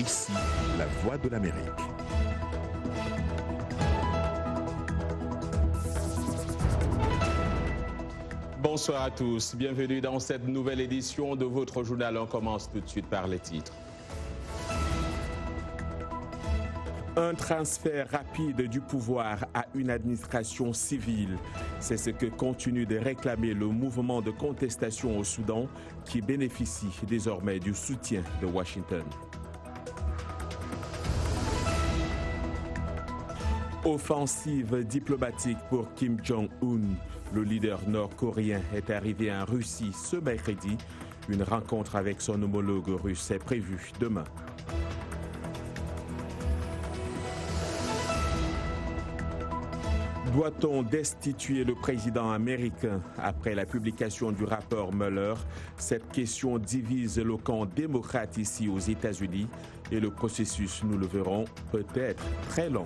Ici, la voix de l'Amérique. Bonsoir à tous, bienvenue dans cette nouvelle édition de votre journal. On commence tout de suite par les titres. Un transfert rapide du pouvoir à une administration civile. C'est ce que continue de réclamer le mouvement de contestation au Soudan qui bénéficie désormais du soutien de Washington. Offensive diplomatique pour Kim Jong-un. Le leader nord-coréen est arrivé en Russie ce mercredi. Une rencontre avec son homologue russe est prévue demain. Doit-on destituer le président américain après la publication du rapport Mueller? Cette question divise le camp démocrate ici aux États-Unis et le processus, nous le verrons, peut être très long.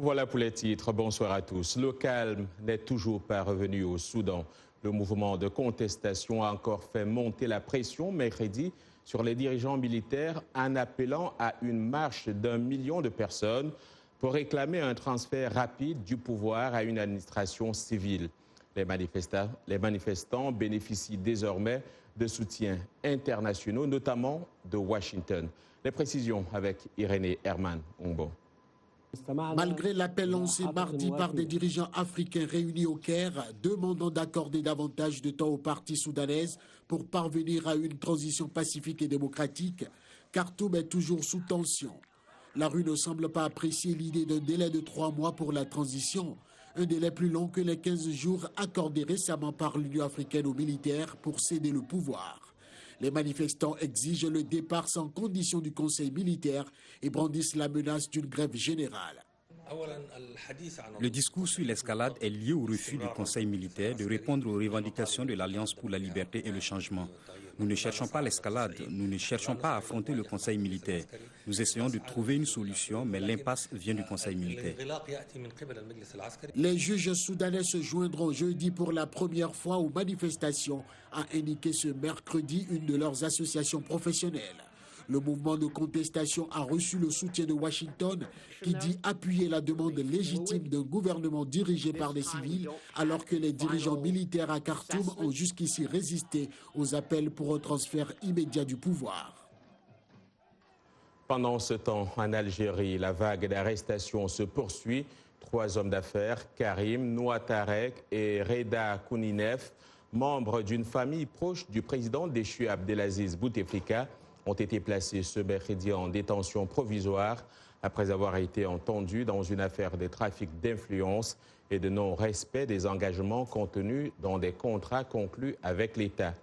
Voilà pour les titres. Bonsoir à tous. Le calme n'est toujours pas revenu au Soudan. Le mouvement de contestation a encore fait monter la pression mercredi sur les dirigeants militaires en appelant à une marche d'1 million de personnes pour réclamer un transfert rapide du pouvoir à une administration civile. Les manifestants bénéficient désormais de soutiens internationaux, notamment de Washington. Les précisions avec Irénée Herman-Ombo. Malgré l'appel lancé mardi par des dirigeants africains réunis au Caire, demandant d'accorder davantage de temps aux parties soudanaises pour parvenir à une transition pacifique et démocratique, Khartoum est toujours sous tension. La rue ne semble pas apprécier l'idée d'un délai de 3 mois pour la transition, un délai plus long que les 15 jours accordés récemment par l'Union africaine aux militaires pour céder le pouvoir. Les manifestants exigent le départ sans condition du conseil militaire et brandissent la menace d'une grève générale. Le discours sur l'escalade est lié au refus du conseil militaire de répondre aux revendications de l'Alliance pour la liberté et le changement. Nous ne cherchons pas l'escalade, nous ne cherchons pas à affronter le conseil militaire. Nous essayons de trouver une solution, mais l'impasse vient du conseil militaire. Les juges soudanais se joindront jeudi pour la première fois aux manifestations, a indiqué ce mercredi une de leurs associations professionnelles. Le mouvement de contestation a reçu le soutien de Washington qui dit appuyer la demande légitime d'un gouvernement dirigé par des civils alors que les dirigeants militaires à Khartoum ont jusqu'ici résisté aux appels pour un transfert immédiat du pouvoir. Pendant ce temps, en Algérie, la vague d'arrestations se poursuit. 3 hommes d'affaires, Karim Nouattarek et Reda Kouninef, membres d'une famille proche du président déchu Abdelaziz Bouteflika, ont été placés ce mercredi en détention provisoire après avoir été entendus dans une affaire de trafic d'influence et de non-respect des engagements contenus dans des contrats conclus avec l'État.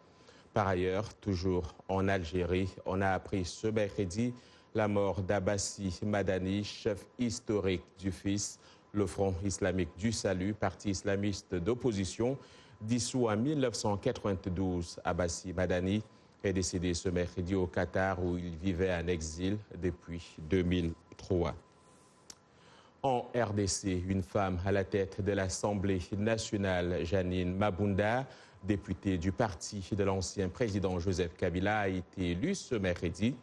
Par ailleurs, toujours en Algérie, on a appris ce mercredi la mort d'Abbassi Madani, chef historique du FIS, le Front islamique du Salut, parti islamiste d'opposition, dissous en 1992. Abbassi Madani est décédé ce mercredi au Qatar où il vivait en exil depuis 2003. En RDC, une femme à la tête de l'Assemblée nationale, Janine Mabunda, députée du parti de l'ancien président Joseph Kabila, a été élue ce mercredi.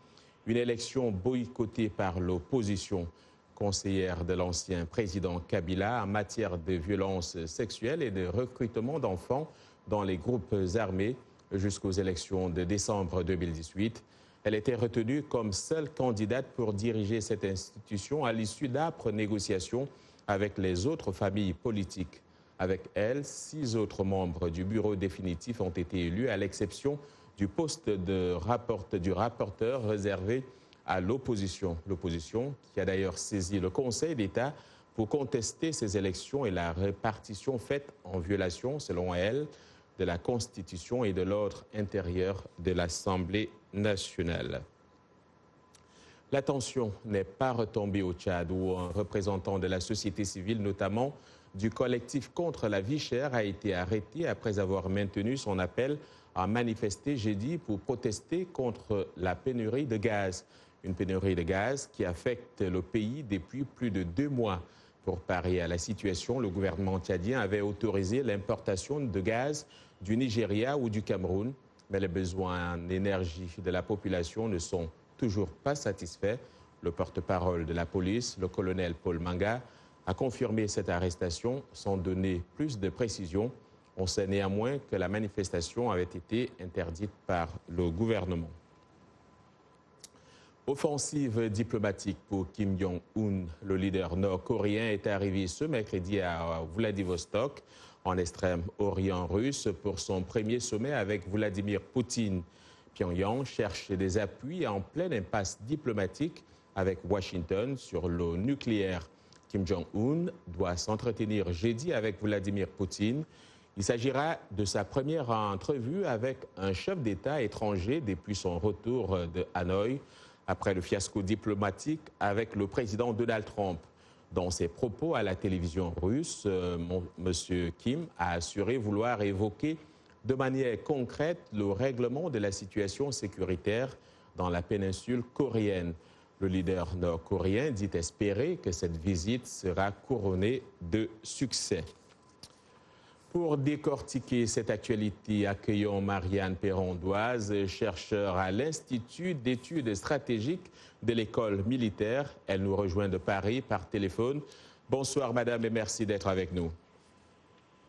Une élection boycottée par l'opposition. Conseillère de l'ancien président Kabila en matière de violences sexuelles et de recrutement d'enfants dans les groupes armés, jusqu'aux élections de décembre 2018. Elle était retenue comme seule candidate pour diriger cette institution à l'issue d'âpres négociations avec les autres familles politiques. Avec elle, 6 autres membres du bureau définitif ont été élus, à l'exception du poste du rapporteur réservé à l'opposition. L'opposition qui a d'ailleurs saisi le Conseil d'État pour contester ces élections et la répartition faite en violation, selon elle, de la Constitution et de l'ordre intérieur de l'Assemblée nationale. La tension n'est pas retombée au Tchad où un représentant de la société civile, notamment du collectif contre la vie chère, a été arrêté après avoir maintenu son appel à manifester jeudi pour protester contre la pénurie de gaz. une pénurie de gaz qui affecte le pays depuis plus de 2 mois. Pour parer à la situation, le gouvernement tchadien avait autorisé l'importation de gaz du Nigeria ou du Cameroun, mais les besoins en énergie de la population ne sont toujours pas satisfaits. Le porte-parole de la police, le colonel Paul Manga, a confirmé cette arrestation sans donner plus de précisions. On sait néanmoins que la manifestation avait été interdite par le gouvernement. Offensive diplomatique pour Kim Jong-un, le leader nord-coréen est arrivé ce mercredi à Vladivostok, en Extrême-Orient russe, pour son premier sommet avec Vladimir Poutine. Pyongyang cherche des appuis en pleine impasse diplomatique avec Washington sur le nucléaire. Kim Jong-un doit s'entretenir jeudi avec Vladimir Poutine. Il s'agira de sa première entrevue avec un chef d'État étranger depuis son retour de Hanoï, après le fiasco diplomatique avec le président Donald Trump. Dans ses propos à la télévision russe, M. Kim a assuré vouloir évoquer de manière concrète le règlement de la situation sécuritaire dans la péninsule coréenne. Le leader nord-coréen dit espérer que cette visite sera couronnée de succès. Pour décortiquer cette actualité, accueillons Marianne Perrondoise, chercheure à l'Institut d'études stratégiques de l'école militaire. Elle nous rejoint de Paris par téléphone. Bonsoir madame et merci d'être avec nous.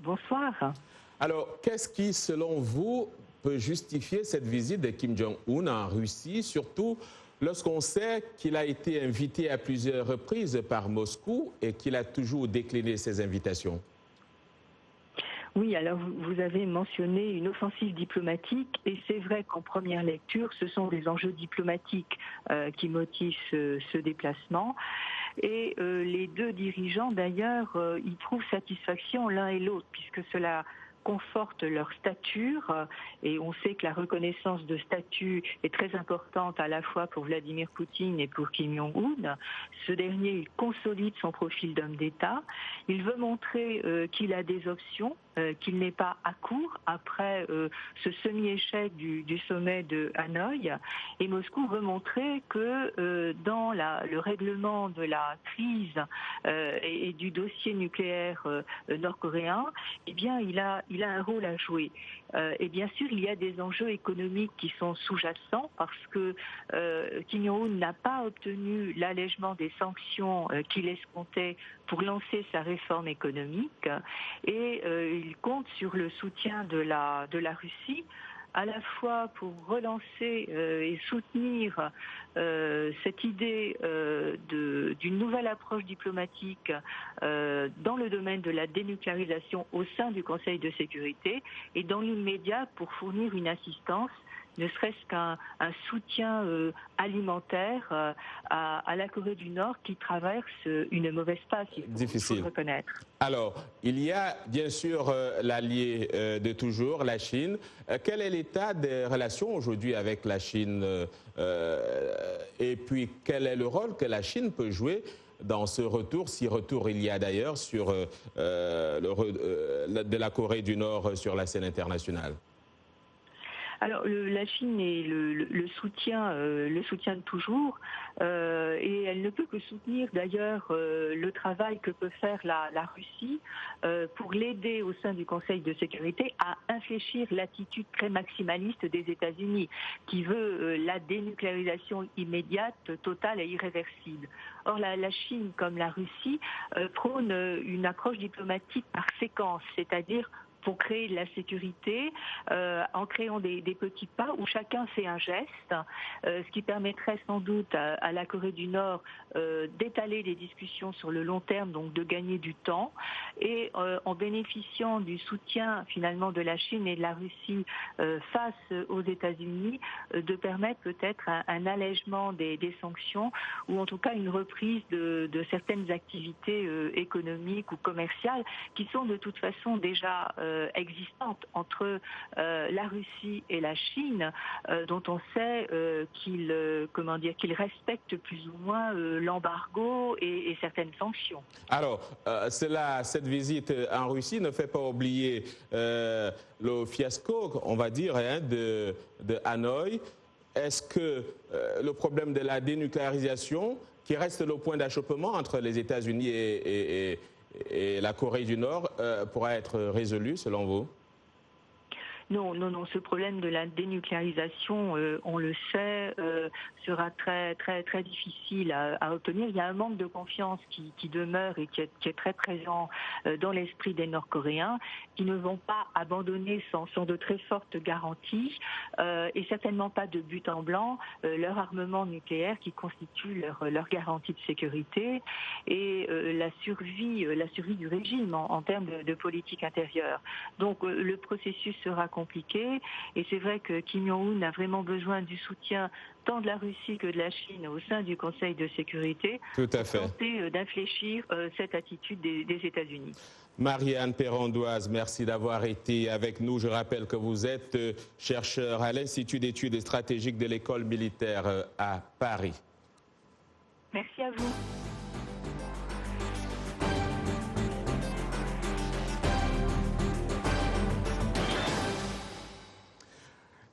Bonsoir. Alors, qu'est-ce qui, selon vous, peut justifier cette visite de Kim Jong-un en Russie, surtout lorsqu'on sait qu'il a été invité à plusieurs reprises par Moscou et qu'il a toujours décliné ses invitations? Oui, alors vous avez mentionné une offensive diplomatique et c'est vrai qu'en première lecture, ce sont des enjeux diplomatiques qui motivent ce déplacement. Et les deux dirigeants, d'ailleurs, ils trouvent satisfaction l'un et l'autre puisque cela conforte leur stature et on sait que la reconnaissance de statut est très importante à la fois pour Vladimir Poutine et pour Kim Jong-un. Ce dernier, il consolide son profil d'homme d'État. Il veut montrer qu'il a des options, qu'il n'est pas à court après ce semi-échec du sommet de Hanoï. Et Moscou veut montrer que dans le règlement de la crise et du dossier nucléaire nord-coréen, eh bien, il a un rôle à jouer. Et bien sûr, il y a des enjeux économiques qui sont sous-jacents parce que Kim Jong-un n'a pas obtenu l'allègement des sanctions qu'il escomptait pour lancer sa réforme économique et il compte sur le soutien de la Russie à la fois pour relancer et soutenir cette idée d'une nouvelle approche diplomatique dans le domaine de la dénucléarisation au sein du Conseil de sécurité et dans l'immédiat pour fournir une assistance, ne serait-ce qu'un soutien alimentaire à la Corée du Nord qui traverse une mauvaise passe, il faut le reconnaître. Alors, il y a bien sûr l'allié de toujours, la Chine. Quel est l'état des relations aujourd'hui avec la Chine et puis quel est le rôle que la Chine peut jouer dans ce retour, si retour il y a d'ailleurs, sur de la Corée du Nord sur la scène internationale? Alors la Chine est le soutien de toujours et elle ne peut que soutenir d'ailleurs le travail que peut faire la Russie pour l'aider au sein du Conseil de sécurité à infléchir l'attitude très maximaliste des États-Unis qui veut la dénucléarisation immédiate, totale et irréversible. Or la Chine comme la Russie prône une approche diplomatique par séquence, c'est-à-dire pour créer de la sécurité en créant des petits pas où chacun fait un geste, ce qui permettrait sans doute à la Corée du Nord d'étaler les discussions sur le long terme, donc de gagner du temps, et en bénéficiant du soutien finalement de la Chine et de la Russie face aux États-Unis, de permettre peut-être un allègement des sanctions ou en tout cas une reprise de certaines activités économiques ou commerciales qui sont de toute façon déjà existantes entre la Russie et la Chine, dont on sait qu'ils respectent plus ou moins l'embargo et certaines sanctions. Alors, cette visite en Russie ne fait pas oublier le fiasco, on va dire, de Hanoï. est-ce que le problème de la dénucléarisation, qui reste le point d'achoppement entre les États-Unis et la Corée du Nord, pourra être résolu selon vous? Non, ce problème de la dénucléarisation, on le sait, sera très difficile à obtenir. Il y a un manque de confiance qui demeure et qui est très présent dans l'esprit des Nord-Coréens, qui ne vont pas abandonner sans de très fortes garanties et certainement pas de but en blanc leur armement nucléaire qui constitue leur garantie de sécurité et la survie du régime en termes de politique intérieure. Donc le processus sera compliqué et c'est vrai que Kim Jong-un a vraiment besoin du soutien tant de la Russie que de la Chine au sein du Conseil de sécurité pour tenter d'infléchir cette attitude des États-Unis. Marie-Anne Perrandoise, merci d'avoir été avec nous. Je rappelle que vous êtes chercheur à l'Institut d'études stratégiques de l'École militaire à Paris. Merci à vous.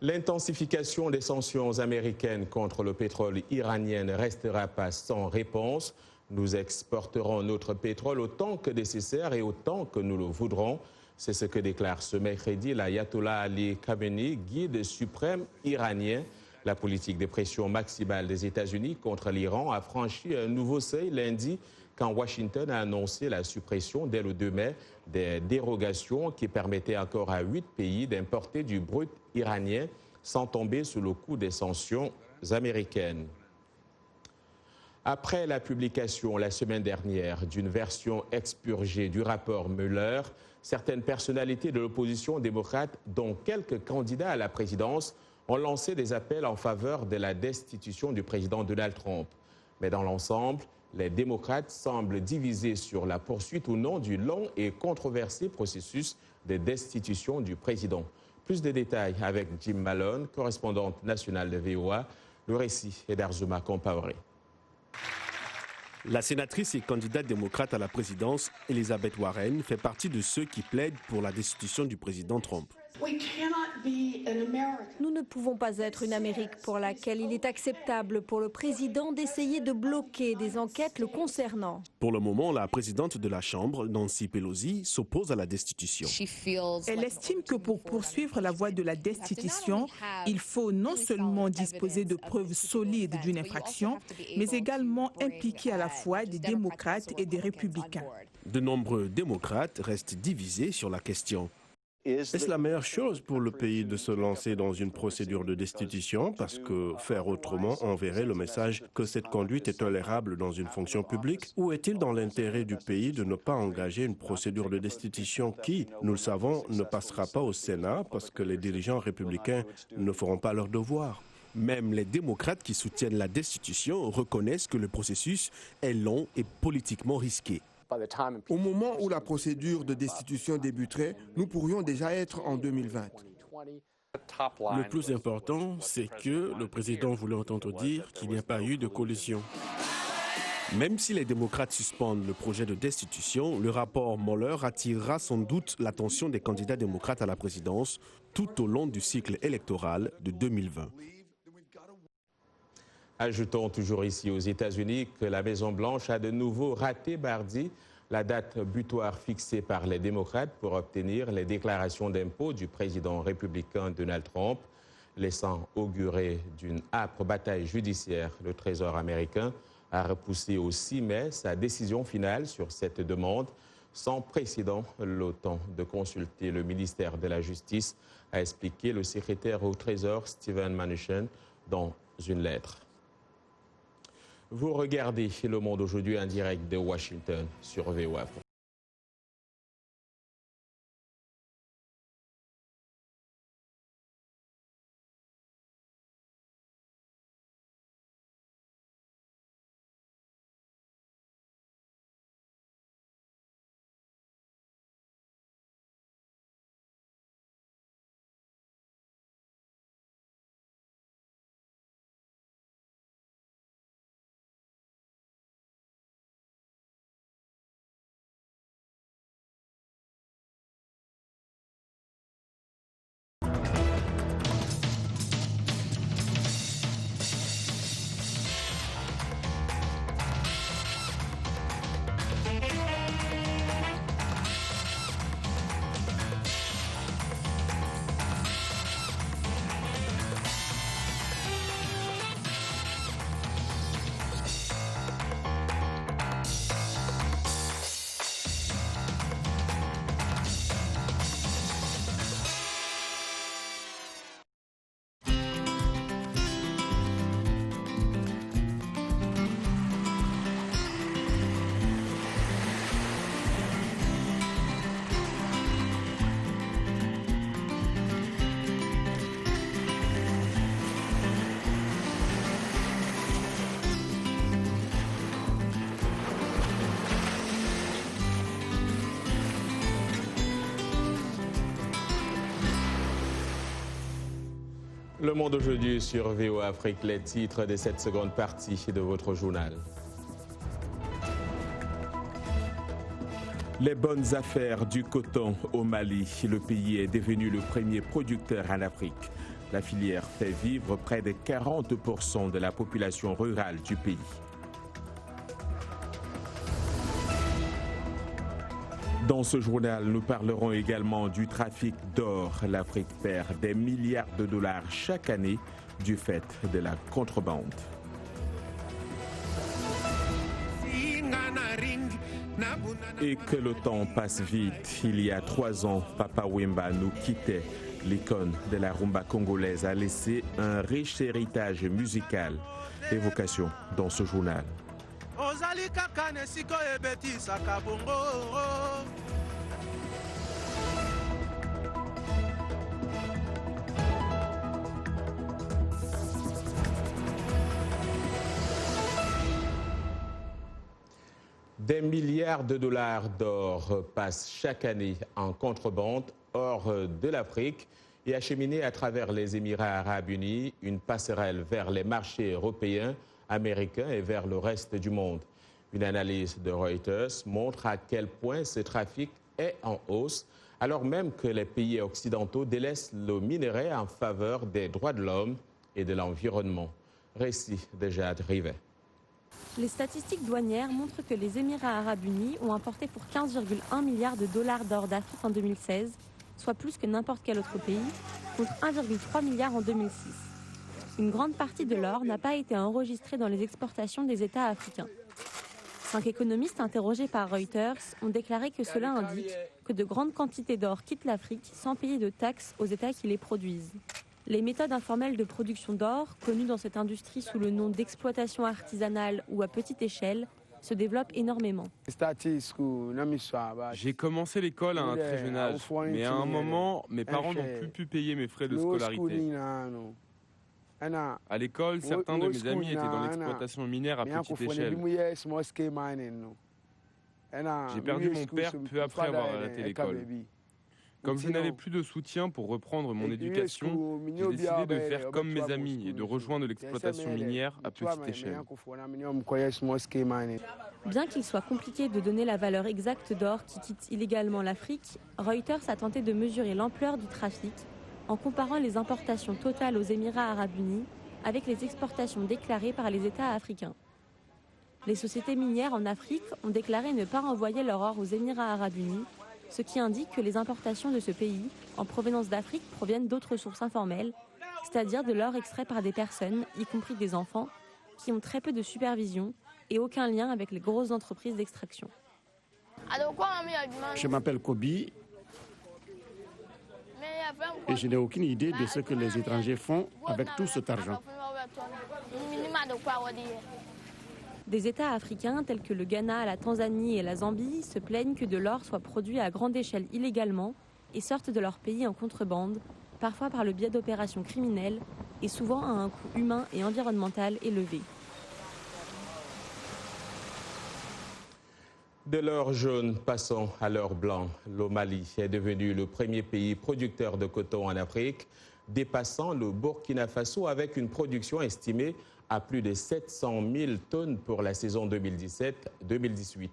L'intensification des sanctions américaines contre le pétrole iranien ne restera pas sans réponse. Nous exporterons notre pétrole autant que nécessaire et autant que nous le voudrons. C'est ce que déclare ce mercredi l'ayatollah Ali Khamenei, guide suprême iranien. La politique de pression maximale des États-Unis contre l'Iran a franchi un nouveau seuil lundi quand Washington a annoncé la suppression dès le 2 mai des dérogations qui permettaient encore à 8 pays d'importer du brut iranien sans tomber sous le coup des sanctions américaines. Après la publication la semaine dernière d'une version expurgée du rapport Mueller, certaines personnalités de l'opposition démocrate, dont quelques candidats à la présidence, ont lancé des appels en faveur de la destitution du président Donald Trump. Mais dans l'ensemble, les démocrates semblent divisés sur la poursuite ou non du long et controversé processus de destitution du président. Plus de détails avec Jim Malone, correspondante nationale de VOA. Le récit est d'Arzuma Compaoré. La sénatrice et candidate démocrate à la présidence, Elizabeth Warren, fait partie de ceux qui plaident pour la destitution du président Trump. Nous ne pouvons pas être une Amérique pour laquelle il est acceptable pour le président d'essayer de bloquer des enquêtes le concernant. Pour le moment, la présidente de la Chambre, Nancy Pelosi, s'oppose à la destitution. Elle estime que pour poursuivre la voie de la destitution, il faut non seulement disposer de preuves solides d'une infraction, mais également impliquer à la fois des démocrates et des républicains. De nombreux démocrates restent divisés sur la question. Est-ce la meilleure chose pour le pays de se lancer dans une procédure de destitution parce que faire autrement enverrait le message que cette conduite est tolérable dans une fonction publique? Ou est-il dans l'intérêt du pays de ne pas engager une procédure de destitution qui, nous le savons, ne passera pas au Sénat parce que les dirigeants républicains ne feront pas leur devoir? Même les démocrates qui soutiennent la destitution reconnaissent que le processus est long et politiquement risqué. Au moment où la procédure de destitution débuterait, nous pourrions déjà être en 2020. Le plus important, c'est que le président voulait entendre dire qu'il n'y a pas eu de collision. Même si les démocrates suspendent le projet de destitution, le rapport Mueller attirera sans doute l'attention des candidats démocrates à la présidence tout au long du cycle électoral de 2020. Ajoutons toujours ici aux États-Unis que la Maison-Blanche a de nouveau raté mardi la date butoir fixée par les démocrates pour obtenir les déclarations d'impôts du président républicain Donald Trump, laissant augurer d'une âpre bataille judiciaire. Le Trésor américain a repoussé au 6 mai sa décision finale sur cette demande. Sans précédent, le temps de consulter le ministère de la Justice, a expliqué le secrétaire au Trésor Steven Mnuchin dans une lettre. Vous regardez Le Monde aujourd'hui en direct de Washington sur VOA. Le Monde aujourd'hui sur VOA Afrique, les titres de cette seconde partie de votre journal. Les bonnes affaires du coton au Mali. Le pays est devenu le premier producteur en Afrique. La filière fait vivre près de 40% de la population rurale du pays. Dans ce journal, nous parlerons également du trafic d'or. L'Afrique perd des milliards de dollars chaque année du fait de la contrebande. Et que le temps passe vite. Il y a 3 ans, Papa Wemba nous quittait. L'icône de la rumba congolaise a laissé un riche héritage musical. Évocation dans ce journal. Des milliards de dollars d'or passent chaque année en contrebande hors de l'Afrique et acheminés à travers les Émirats arabes unis, une passerelle vers les marchés européens, américains et vers le reste du monde. Une analyse de Reuters montre à quel point ce trafic est en hausse, alors même que les pays occidentaux délaissent le minerai en faveur des droits de l'homme et de l'environnement. Récit de Jade Rivet. Les statistiques douanières montrent que les Émirats arabes unis ont importé pour 15,1 milliards de dollars d'or d'Afrique en 2016, soit plus que n'importe quel autre pays, contre 1,3 milliard en 2006. Une grande partie de l'or n'a pas été enregistrée dans les exportations des États africains. 5 économistes interrogés par Reuters ont déclaré que cela indique que de grandes quantités d'or quittent l'Afrique sans payer de taxes aux États qui les produisent. Les méthodes informelles de production d'or, connues dans cette industrie sous le nom d'exploitation artisanale ou à petite échelle, se développent énormément. J'ai commencé l'école à un très jeune âge, mais à un moment, mes parents n'ont plus pu payer mes frais de scolarité. À l'école, certains de mes amis étaient dans l'exploitation minière à petite échelle. J'ai perdu mon père peu après avoir arrêté l'école. Comme je n'avais plus de soutien pour reprendre mon éducation, j'ai décidé de faire comme mes amis et de rejoindre l'exploitation minière à petite échelle. Bien qu'il soit compliqué de donner la valeur exacte d'or qui quitte illégalement l'Afrique, Reuters a tenté de mesurer l'ampleur du trafic en comparant les importations totales aux Émirats arabes unis avec les exportations déclarées par les États africains. Les sociétés minières en Afrique ont déclaré ne pas renvoyer leur or aux Émirats arabes unis, ce qui indique que les importations de ce pays, en provenance d'Afrique, proviennent d'autres sources informelles, c'est-à-dire de l'or extrait par des personnes, y compris des enfants, qui ont très peu de supervision et aucun lien avec les grosses entreprises d'extraction. Je m'appelle Kobi et je n'ai aucune idée de ce que les étrangers font avec tout cet argent. Des États africains tels que le Ghana, la Tanzanie et la Zambie se plaignent que de l'or soit produit à grande échelle illégalement et sortent de leur pays en contrebande, parfois par le biais d'opérations criminelles et souvent à un coût humain et environnemental élevé. De l'or jaune, passons à l'or blanc. Le Mali est devenu le premier pays producteur de coton en Afrique, dépassant le Burkina Faso avec une production estimée à plus de 700 000 tonnes pour la saison 2017-2018.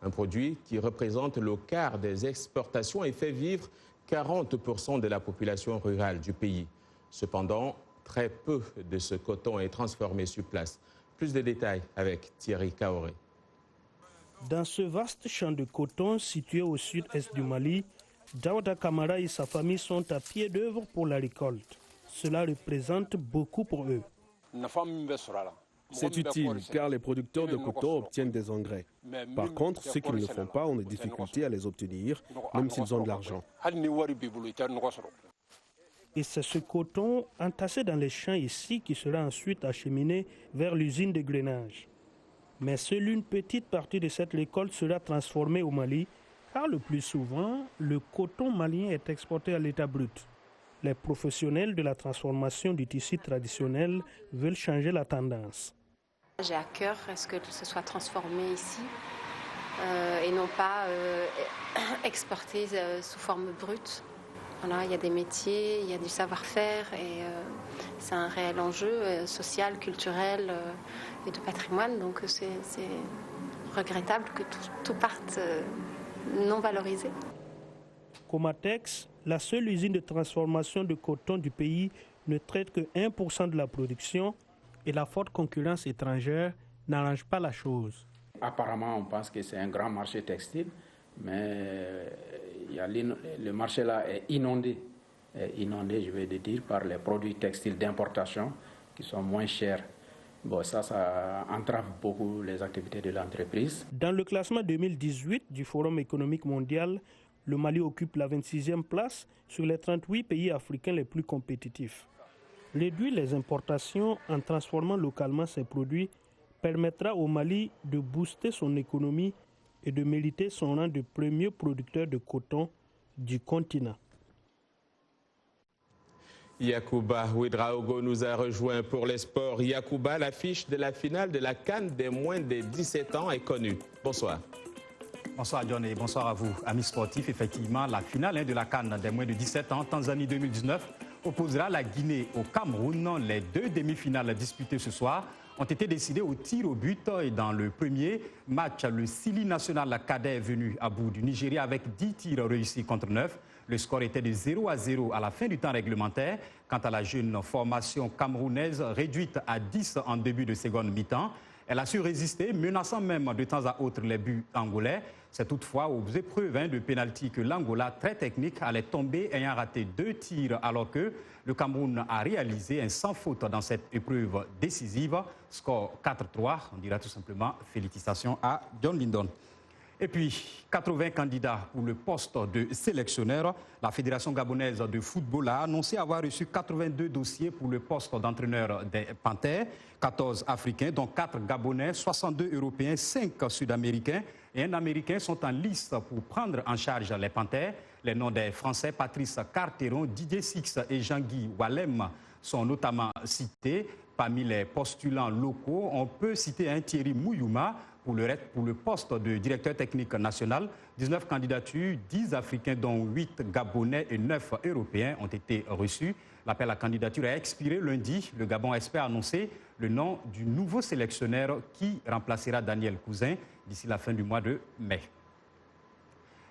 Un produit qui représente le quart des exportations et fait vivre 40% de la population rurale du pays. Cependant, très peu de ce coton est transformé sur place. Plus de détails avec Thierry Kaoré. Dans ce vaste champ de coton situé au sud-est du Mali, Daouda Kamara et sa famille sont à pied d'œuvre pour la récolte. Cela représente beaucoup pour eux. C'est utile car les producteurs de coton obtiennent des engrais. Par contre, ceux qui ne le font pas ont des difficultés à les obtenir, même s'ils ont de l'argent. Et c'est ce coton entassé dans les champs ici qui sera ensuite acheminé vers l'usine de grainage. Mais seule une petite partie de cette récolte sera transformée au Mali, car le plus souvent, le coton malien est exporté à l'état brut. Les professionnels de la transformation du tissu traditionnel veulent changer la tendance. J'ai à cœur à ce que ce soit transformé ici et non pas exporté sous forme brute. Voilà, il y a des métiers, il y a du savoir-faire et c'est un réel enjeu social, culturel et de patrimoine. Donc c'est regrettable que tout parte non valorisé. Comatex, la seule usine de transformation de coton du pays, ne traite que 1% de la production et la forte concurrence étrangère n'arrange pas la chose. Apparemment, on pense que c'est un grand marché textile, mais le marché là est inondé, je vais dire, par les produits textiles d'importation qui sont moins chers. Bon, ça entrave beaucoup les activités de l'entreprise. Dans le classement 2018 du Forum économique mondial, le Mali occupe la 26e place sur les 38 pays africains les plus compétitifs. Réduire les importations en transformant localement ces produits permettra au Mali de booster son économie et de mériter son rang de premier producteur de coton du continent. Yacouba Ouedraogo nous a rejoint pour les sports. Yacouba, l'affiche de la finale de la CAN des moins de 17 ans est connue. Bonsoir. Bonsoir John et bonsoir à vous, amis sportifs. Effectivement, la finale de la CAN des moins de 17 ans, Tanzanie 2019, opposera la Guinée au Cameroun. Les deux demi-finales disputées ce soir ont été décidées au tir au but. Et dans le premier match, le Sili national cadet est venu à bout du Nigeria avec 10 tirs réussis contre 9. Le score était de 0-0 à la fin du temps réglementaire. Quant à la jeune formation camerounaise, réduite à 10 en début de seconde mi-temps, elle a su résister, menaçant même de temps à autre les buts angolais. C'est toutefois aux épreuves de pénalty que l'Angola, très technique, allait tomber, ayant raté 2 tirs, alors que le Cameroun a réalisé un sans faute dans cette épreuve décisive. Score 4-3, on dira tout simplement félicitations à John Lindon. Et puis, 80 candidats pour le poste de sélectionneur. La Fédération gabonaise de football a annoncé avoir reçu 82 dossiers pour le poste d'entraîneur des Panthères, 14 Africains, dont 4 Gabonais, 62 Européens, 5 Sud-Américains et un Américain sont en liste pour prendre en charge les Panthères. Les noms des Français Patrice Carteron, Didier Six et Jean-Guy Walem sont notamment cités. Parmi les postulants locaux, on peut citer un Thierry Mouyouma pour le poste de directeur technique national. 19 candidatures, 10 Africains dont 8 Gabonais et 9 Européens ont été reçus. L'appel à candidature a expiré lundi. Le Gabon espère annoncer le nom du nouveau sélectionneur qui remplacera Daniel Cousin d'ici la fin du mois de mai.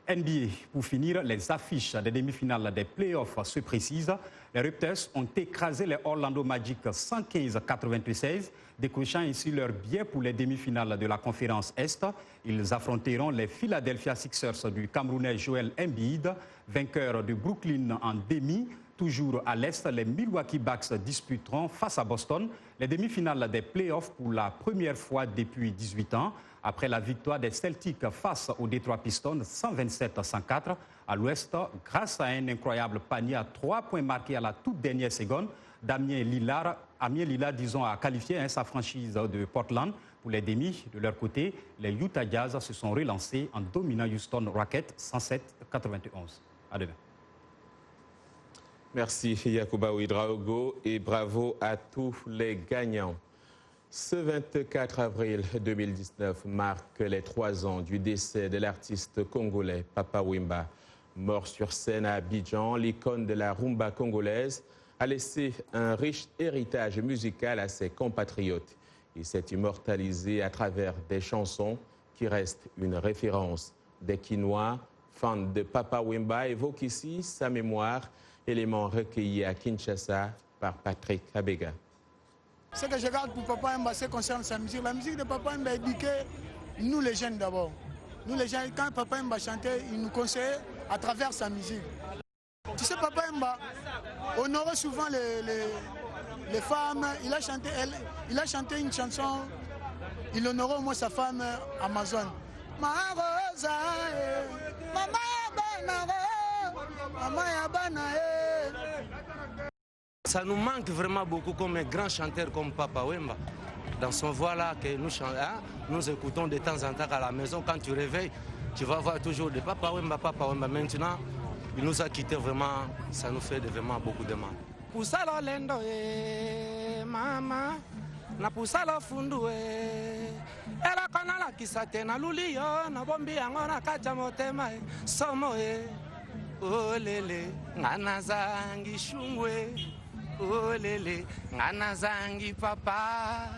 NBA, pour finir, les affiches des demi-finales des playoffs se précisent. Les Raptors ont écrasé les Orlando Magic 115-96, décrochant ainsi leur billet pour les demi-finales de la conférence Est. Ils affronteront les Philadelphia Sixers du Camerounais Joel Embiid, vainqueur de Brooklyn en demi. Toujours à l'Est, les Milwaukee Bucks disputeront face à Boston les demi-finales des playoffs pour la première fois depuis 18 ans. Après la victoire des Celtics face aux Detroit Pistons 127-104 à l'Ouest, grâce à un incroyable panier à 3 points marqués à la toute dernière seconde, Damien Lillard a qualifié sa franchise de Portland pour les demi. De leur côté, les Utah Jazz se sont relancés en dominant Houston Rockets 107-91. À demain. Merci Yacouba Ouedraogo et bravo à tous les gagnants. Ce 24 avril 2019 marque les 3 ans du décès de l'artiste congolais Papa Wemba. Mort sur scène à Abidjan, l'icône de la rumba congolaise a laissé un riche héritage musical à ses compatriotes. Il s'est immortalisé à travers des chansons qui restent une référence. Des Quinois, fans de Papa Wemba, évoquent ici sa mémoire, élément recueilli à Kinshasa par Patrick Abega. Ce que je regarde pour Papa Wemba, c'est concerne sa musique. La musique de Papa Wemba éduquait nous les jeunes d'abord. Nous les jeunes, quand Papa Wemba chantait, il nous conseillait à travers sa musique. Tu sais, Papa Wemba honorait souvent les femmes. Il a chanté une chanson, il honorait au moins sa femme Amazon. Ma rosa, mama yabana, Ça nous manque vraiment beaucoup comme un grand chanteur comme Papa Wemba. Dans son voix-là que nous écoutons de temps en temps à la maison. Quand tu réveilles, tu vas voir toujours de Papa Wemba, Papa Wemba. Maintenant, il nous a quittés vraiment, ça nous fait vraiment beaucoup de mal. Pusalo lendo mama, na pusalo fundu ela kanala kisate na lulio na bombi angona kacha motema somo olele nganazangi shungwe, olele nganazangi papa.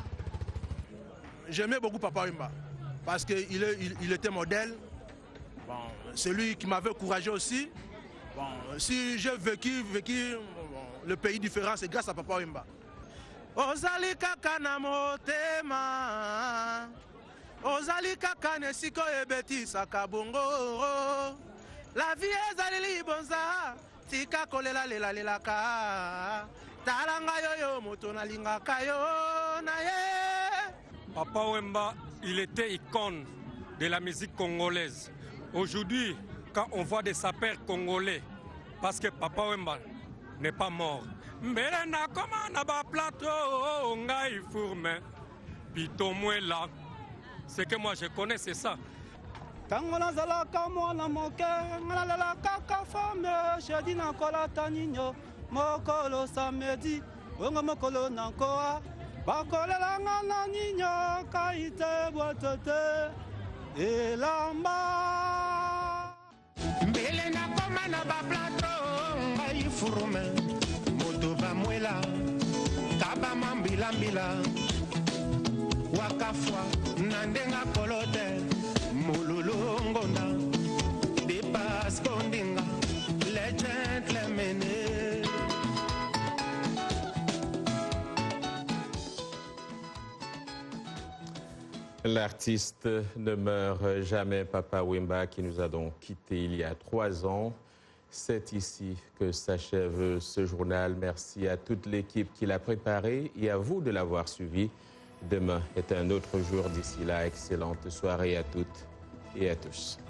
J'aimais beaucoup Papa Wemba parce qu'il était modèle. Bon, c'est lui qui m'avait encouragé aussi. Bon, si j'ai vécu le pays différent, c'est grâce à Papa Wemba. Ozali kaka na motema, ozali kaka nesiko ebeti sakabongo. La vie ezali libonza, tika kolela lela lelaka. Talanga yoyo moto na lingaka yo na ye. Papa Wemba, il était icône de la musique congolaise. Aujourd'hui, quand on voit des sapeurs congolais, parce que Papa Wemba n'est pas mort. Mbelena komana ba plateau ngai fourme pito mwela. Ce que moi je connais c'est ça. Kangola zala kamwana moke ngala kaka femme jeudi na kola taninyo mokolo samedi onga mokolo nankoa bakolela ngana ninyo kaite botote elamba Mbelena komana ba plateau ngai fourme Mwela, kaba mambila mbila, wakafwa nandenga kolote, mululungonda, depas kondinga, les gentlemen. L'artiste ne meurt jamais, Papa Wemba, qui nous a donc quittés il y a 3 ans. C'est ici que s'achève ce journal. Merci à toute l'équipe qui l'a préparé et à vous de l'avoir suivi. Demain est un autre jour. D'ici là, excellente soirée à toutes et à tous.